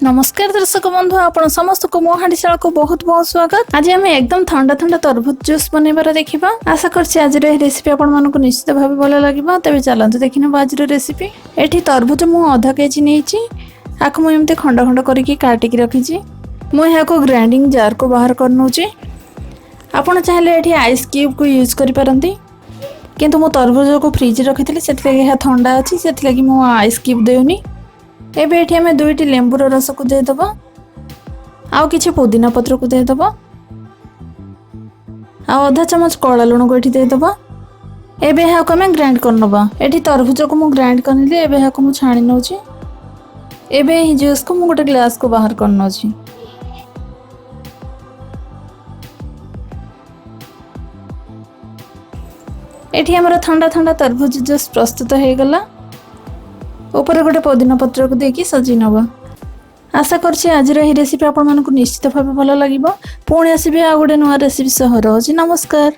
नमस्कार दर्शक बंधु आपण समस्त को मो हांडीशाला को बहुत बहुत स्वागत। आज हम एकदम ठंडा ठंडा तरबुज जूस बनैबार देखिबा। आशा करछि आज रेसिपी आपण मानको निश्चित भाबे भलो लागिबा। तबे चलंतु देखिना आज रेसिपी। एठी तरबुज मु आधा केजी नेछि। आकु मु एमते खंड खंड करिकि काटिकि रखिछि। मु याको ग्राइंडिंग जार को बाहर करनोछि। आपण चाहले एठी आइस क्यूब को यूज करि परंती, किंतु मु तरबुज को फ्रिज रखिथिले सेतले या ठंडा अछि सेतले कि मु आइस क्यूब देउनी। एबे एठी हमें 2टी लेंबूर रस को दे दबा, आउ किछि पुदीना पत्र को दे दबा, आउ आधा चम्मच कला लूण को एठी दे दबा। एबे हा को हमें ग्राइंड करनबा। एठी तरबुज को मु ग्राइंड करनिले। एबे हा को मु छाणी नउछि। एबे ही जूस को मु गोटे ग्लास को बाहर करनोछि। एठी हमरा ठंडा ठंडा तरबुज जूस प्रस्तुत हे गला। ऊपर गोटे पुदीना पत्र को देकी सजी नबा। आशा करछि आज रे रेसिपी आपण मानको निश्चित भाबे भलो लागिबो। पुणी आसीबे आ गोटे नुवा रेसिपी सह। नमस्कार।